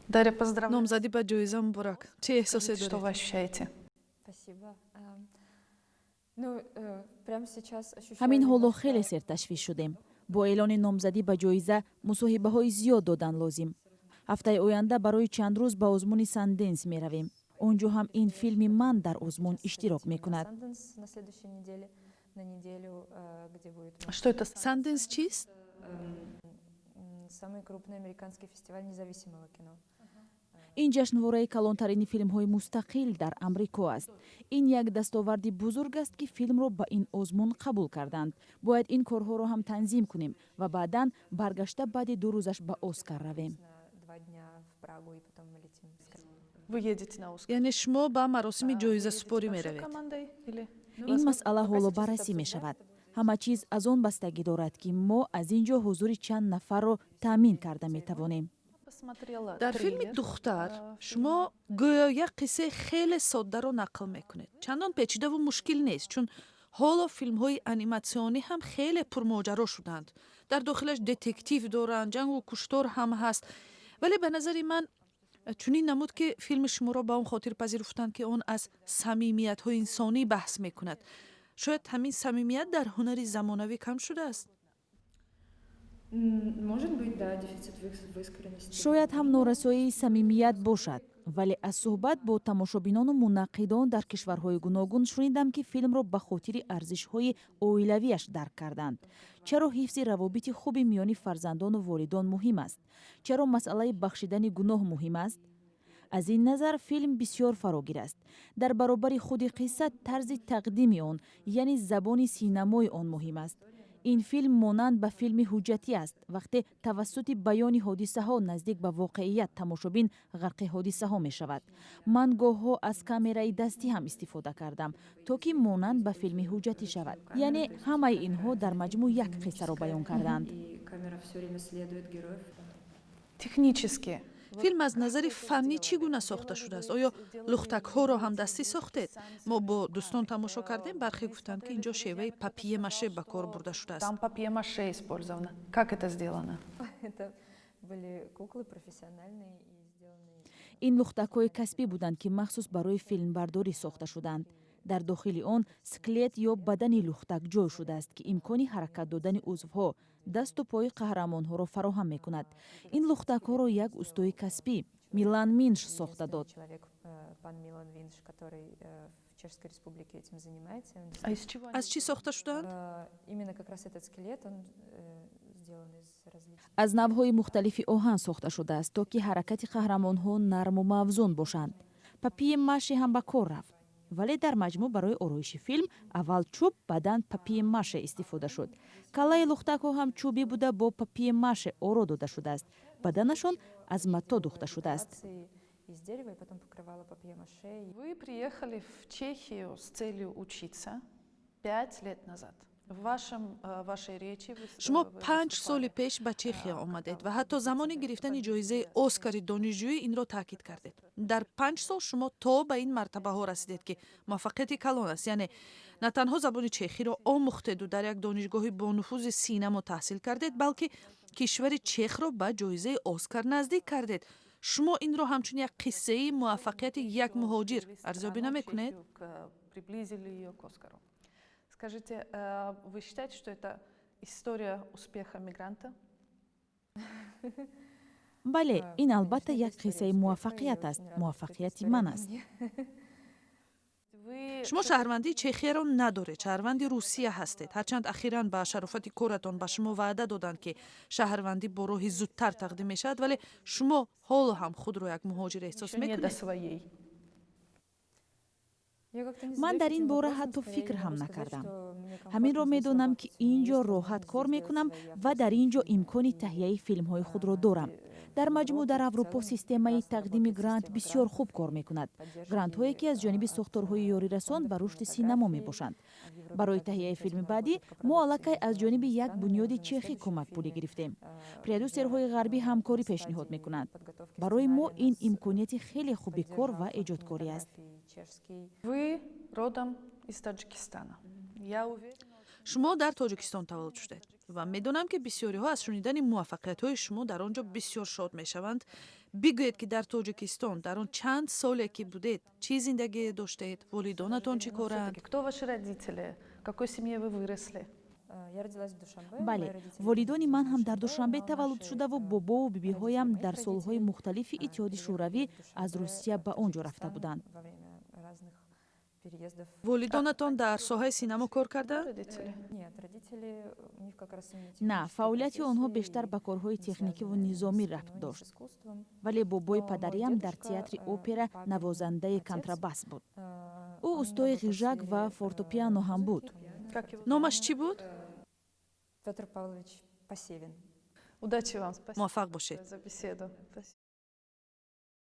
Дарья, поздравляю. номзадӣ ба ҷоиза муборак. Чӣ эҳсосе Что доред? вы ощущаете? Спасибо. Прямо сейчас ощущаю ҳамин ҳоло немножко- хеле серташвиш шудем. Бо эълони номзадӣ ба ҷоиза мусоҳибаҳои зиёд додан лозим. ҳафтаи оянда барои чанд рӯз ба озмуни Санденс меравем. Он ҷо ҳам ин филми ман дар озмун иштирок мекунад. Санденс на следующей неделе, на неделю, где будет Что это? Санденс чист? самый крупный американский фестиваль независимого кино. ин ҷашнвораи калонтарини филмҳои мустақил дар амрико аст. ин як дастоварди бузург аст ки филмро ба ин озмун қабул карданд. бояд ин корҳоро ҳам танзим кунем ва баъдан баргашта баъди 2 рӯзаш ба Оскар равем. На 2 дня в Прагу и потом мы летим. Вы едете на Оскар? яъне шумо ба маросими ҷоизасупорӣ Нашей меравед. командой или? ин масъала ҳоло баррасӣ мешавад. ҳама чиз аз он бастагӣ дорад ки мо аз ин ҷо ҳузури чанд нафарро таъмин карда метавонем. Посмотрела дар филми трейлер. духтар шумо гӯё як қиссаи хеле соддаро нақл мекунед. чандон печидаву мушкил нест, чун ҳоло филмҳои аниматсионӣ ҳам хеле пурмоҷаро шуданд. дар дохилаш детектив доранд, ҷангу куштор ҳам ҳаст. вале ба назари ман чунин намуд ки филми шуморо ба он хотир пазируфтанд ки он аз самимиятҳои инсонӣ баҳс мекунад. шояд ҳамин самимият дар ҳунари замонавӣ кам шудааст. Может быть, да, дефицит выискренности. шояд ҳам норасоии самимият бошад, вале аз суҳбат бо тамошобинону мунаққидон дар кишварҳои гуногун шунидам ки филмро ба хотири арзишҳои оилавияш дарк карданд. чаро ҳифзи равобити хуби миёни фарзандону волидон муҳим аст? чаро масъалаи бахшидани гуноҳ муҳим аст? аз ин назар филм бисёр фарогир аст. дар баробари худи қисса тарзи тақдими он, яъне забони синамои он муҳим аст. ин филм монанд ба филми ҳуҷҷатӣ аст. вақте тавассути баёни ҳодисаҳо наздик ба воқеият тамошобин ғарқи ҳодисаҳо мешавад. ман гоҳҳо аз камераи дастӣ ҳам истифода кардам, то ки монанд ба филми ҳуҷҷатӣ шавад. яъне ҳамаи инҳо дар маҷмӯъ як қиссаро баён карданд. И камера все время следует героев. Технически. филм аз назари фаннӣ чӣ гуна сохта шудааст? оё лухтакҳоро ҳам дастӣ сохтед? мо бо дӯстон тамошо кардем, бархе гуфтанд ки инҷо шеваи папие-маше ба кор бурда шудааст. Там папье-маше использовано. Как это сделано? Это были куклы профессиональные и сделанные. ин лухтакҳои касбӣ буданд ки махсус барои филмбардорӣ сохта шуданд. дар дохили он склет ё бадани лухтак ҷой шудааст ки имкони ҳаракат додани узвҳо, дасту пои қаҳрамонҳоро фароҳам мекунад. ин лухтакҳоро як устои касбӣ Милан Минш сохта дод. Человек, пан Милан Винш, который в Чешской Республике этим занимается. Он А из чего? аз чӣ сохта шуданд? Именно как раз этот скелет, он сделан из различных. аз навъҳои мухталифи оҳан сохта шудааст, то ки ҳаракати қаҳрамонҳо нарму мавзун бошанд. папие маше ҳам ба кор рафт. вале дар маҷмӯъ барои ороиши филм аввал чӯб, баъдан папие маше истифода шуд. калаи лухтакҳо ҳам чӯбӣ буда бо папие маше оро дода шудааст. баданашон аз матто духта шудааст. Из дерева и потом покрывала папье-маше. Вы приехали в Чехию с целью учиться 5 лет назад. В вашей речи вы шумо вы 5 выступали. соли пеш ба чехия омадед ва ҳатто замони гирифтани ҷоизаи Оскари донишҷӯӣ инро таъкид кардед. дар 5 сол шумо то ба ин мартабаҳо расидед ки муваффақияти калон аст, яъне на танҳо забони чехиро омӯхтеду дар як донишгоҳи бонуфузи синамо таҳсил кардед, балки кишвари чехро ба ҷоизаи Оскар наздик кардед. шумо инро ҳамчун як қиссаи муваффақияти як муҳоҷир арзёбӣ намекунед? Приблизили ее к Оскару. Скажите, вы считаете, что это история успеха мигранта? бале, ин албатта як қиссаи муваффақият аст. муваффақияти ман аст. шумо шаҳрвандии чехияро надоред, шаҳрванди русия ҳастед. ҳарчанд ахиран ба шарофати коратон ба шумо ваъда доданд ки шаҳрвандӣ бо роҳи зудтар тақдим мешавад, вале шумо ҳоло ҳам худро як муҳоҷир эҳсос Не до мекунед? своей. Я как-то не ман задаюсь дар этим ин бора вопросом, ҳатто скорее фикр я ҳам могу накардам. сказать, что мне комфортно ҳаминро здесь медонам ки работать. ин ҷо Есть роҳат возможность кор здесь мекунам делать свои ва дар ин ҷо авторские имкони фильмы. таҳияи филмҳои худро дорам. дар маҷмӯъ дар аврупо системаи тақдими грант бисёр хуб кор мекунад. грантҳое ки аз ҷониби сохторҳои ёрирасон ба рушди синамо мебошанд. барои таҳияи филми баъдӣ мо аллакай аз ҷониби як бунёди чехӣ кӯмакпулӣ гирифтем. продюсерҳои ғарбӣ ҳамкорӣ пешниҳод мекунанд. барои мо ин имконияти хеле хуби кор ва эҷодкорӣ аст. Вы родом из Таджикистана. Я уверена. шумо дар тоҷикистон таваллуд шудед ва медонам ки бисёриҳо аз шунидани муваффақиятҳои шумо дар он ҷо бисёр шод мешаванд. бигӯед ки дар Тоҷикистон дар он чанд соле ки будед чӣ зиндагие доштед, волидонатон чӣ коранд? Кто ваши родители? В какой семье вы выросли? Я родилась в Душанбе. бале мои родители волидони ман ҳам дар Душанбе, душанбе но таваллуд наши, шудаву бобову бибиҳоям родители дар моих солҳои родителей, мухталифи иттиҳоди переехали шӯравӣ в Душанбе, аз Русия в ба он ҷо рафта Таҷикистан буданд. во время разных переездов. волидонатон дар соҳаи синамо кор карданд? Родители? Нет, родители, у них как раз именно На, технические фаъолияти онҳо профессии, бештар ба корҳои не техникиву связанные низомӣ с рабт кино, не с дошт. искусством. вале бобои Но мой падариам дар дедушка, театри опера папин навозандаи отец, контрабас буд. ӯ он устои работал в ғижак сфере, ва фортепиано ҳам буд. Как его? номаш чӣ буд? Петр Павлович Посевин. Удачи вам, спасибо муваффақ бошед. за беседу. Спасибо.